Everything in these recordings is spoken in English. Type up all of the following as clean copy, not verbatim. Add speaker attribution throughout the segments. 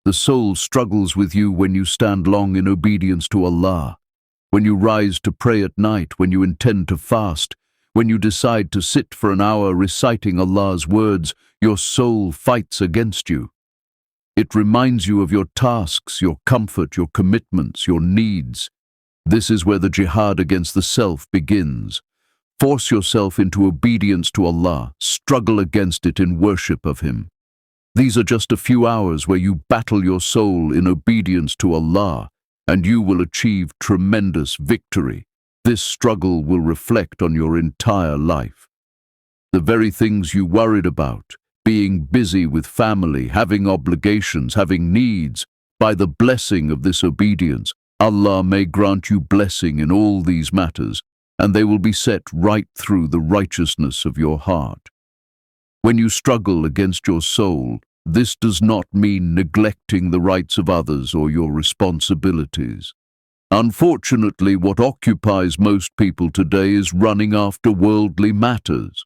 Speaker 1: The soul struggles with you when you stand long in obedience to Allah, when you rise to pray at night, when you intend to fast, when you decide to sit for an hour reciting Allah's words. Your soul fights against you. It reminds you of your tasks, your comfort, your commitments, your needs. This is where the jihad against the self begins. Force yourself into obedience to Allah. Struggle against it in worship of Him. These are just a few hours where you battle your soul in obedience to Allah, and you will achieve tremendous victory. This struggle will reflect on your entire life. The very things you worried about, being busy with family, having obligations, having needs, by the blessing of this obedience, Allah may grant you blessing in all these matters, and they will be set right through the righteousness of your heart. When you struggle against your soul, this does not mean neglecting the rights of others or your responsibilities. Unfortunately, what occupies most people today is running after worldly matters.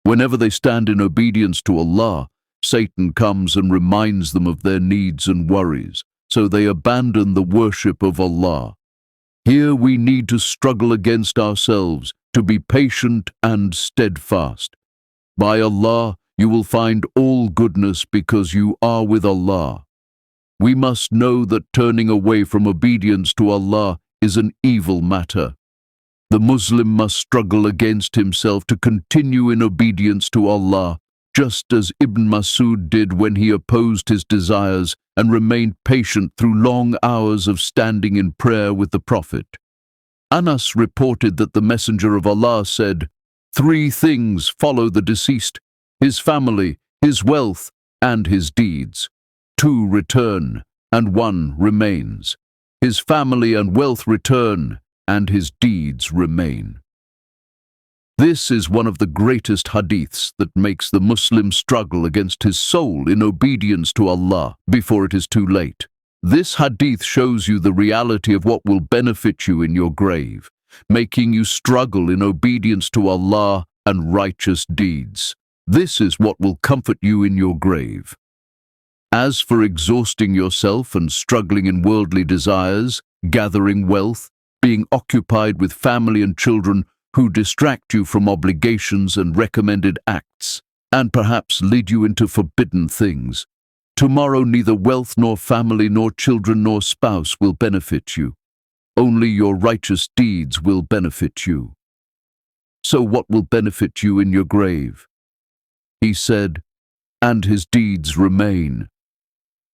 Speaker 1: Whenever they stand in obedience to Allah, Satan comes and reminds them of their needs and worries, so they abandon the worship of Allah. Here we need to struggle against ourselves, to be patient and steadfast. By Allah, you will find all goodness because you are with Allah. We must know that turning away from obedience to Allah is an evil matter. The Muslim must struggle against himself to continue in obedience to Allah, just as Ibn Masud did when he opposed his desires and remained patient through long hours of standing in prayer with the Prophet. Anas reported that the Messenger of Allah said, "Three things follow the deceased: his family, his wealth, and his deeds. 2 return, and 1 remains. His family and wealth return, and his deeds remain." This is one of the greatest hadiths that makes the Muslim struggle against his soul in obedience to Allah before it is too late. This hadith shows you the reality of what will benefit you in your grave, making you struggle in obedience to Allah and righteous deeds. This is what will comfort you in your grave. As for exhausting yourself and struggling in worldly desires, gathering wealth, being occupied with family and children who distract you from obligations and recommended acts, and perhaps lead you into forbidden things, tomorrow neither wealth nor family nor children nor spouse will benefit you. Only your righteous deeds will benefit you. So what will benefit you in your grave? He said, "And his deeds remain."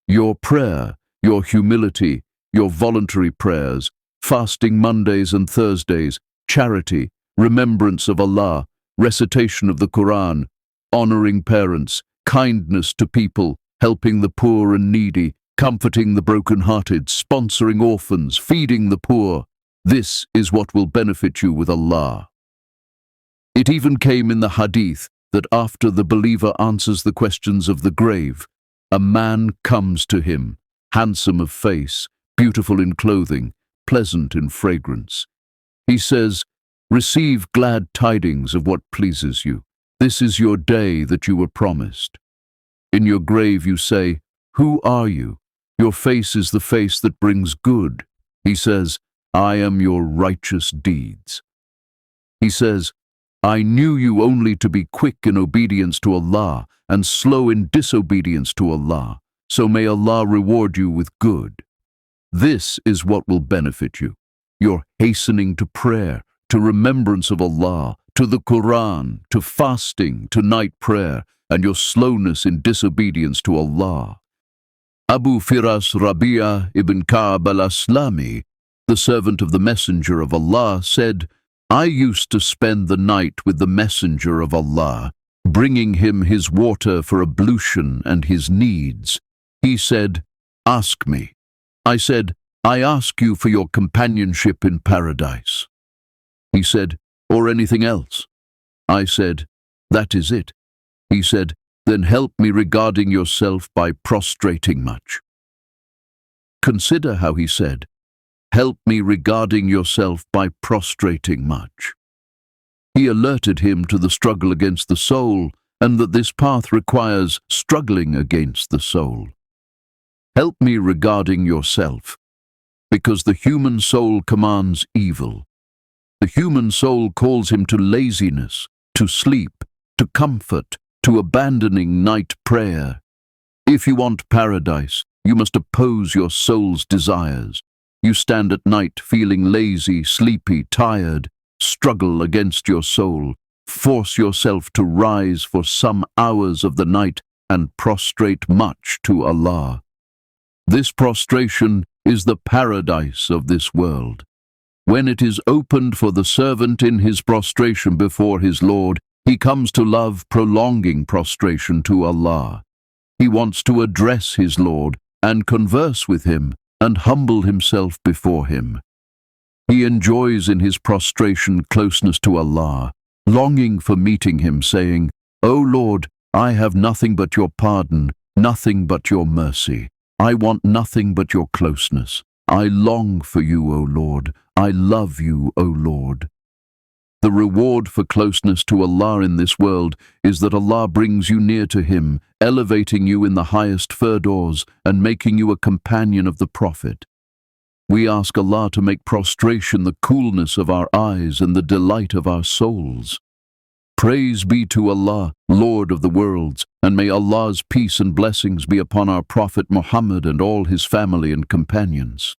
Speaker 1: Your prayer, your humility, your voluntary prayers, fasting Mondays and Thursdays, charity, remembrance of Allah, recitation of the Quran, honoring parents, kindness to people, helping the poor and needy, comforting the broken-hearted, sponsoring orphans, feeding the poor. This is what will benefit you with Allah. It even came in the hadith that after the believer answers the questions of the grave, a man comes to him, handsome of face, beautiful in clothing, pleasant in fragrance. He says, "Receive glad tidings of what pleases you. This is your day that you were promised." In your grave you say, "Who are you?" Your face is the face that brings good. He says, "I am your righteous deeds." He says, "I knew you only to be quick in obedience to Allah and slow in disobedience to Allah, so may Allah reward you with good." This is what will benefit you. Your hastening to prayer, to remembrance of Allah, to the Quran, to fasting, to night prayer, and your slowness in disobedience to Allah. Abu Firas Rabi'a ibn Ka'b al-Aslami, the servant of the Messenger of Allah, said, "I used to spend the night with the Messenger of Allah, bringing him his water for ablution and his needs. He said, 'Ask me.' I said, 'I ask you for your companionship in paradise.' He said, 'Or anything else?' I said, 'That is it.' He said, 'Then help me regarding yourself by prostrating much.' Consider how he said, 'Help me regarding yourself by prostrating much.' He alerted him to the struggle against the soul and that this path requires struggling against the soul. Help me regarding yourself, because the human soul commands evil. The human soul calls him to laziness, to sleep, to comfort, to abandoning night prayer. If you want paradise, you must oppose your soul's desires. You stand at night feeling lazy, sleepy, tired. Struggle against your soul. Force yourself to rise for some hours of the night and prostrate much to Allah. This prostration is the paradise of this world. When it is opened for the servant in his prostration before his Lord, he comes to love prolonging prostration to Allah. He wants to address his Lord and converse with him and humble himself before him. He enjoys in his prostration closeness to Allah, longing for meeting him, saying, "O Lord, I have nothing but your pardon, nothing but your mercy. I want nothing but your closeness. I long for you, O Lord. I love you, O Lord." The reward for closeness to Allah in this world is that Allah brings you near to Him, elevating you in the highest firdaus and making you a companion of the Prophet. We ask Allah to make prostration the coolness of our eyes and the delight of our souls. Praise be to Allah, Lord of the worlds, and may Allah's peace and blessings be upon our Prophet Muhammad and all his family and companions.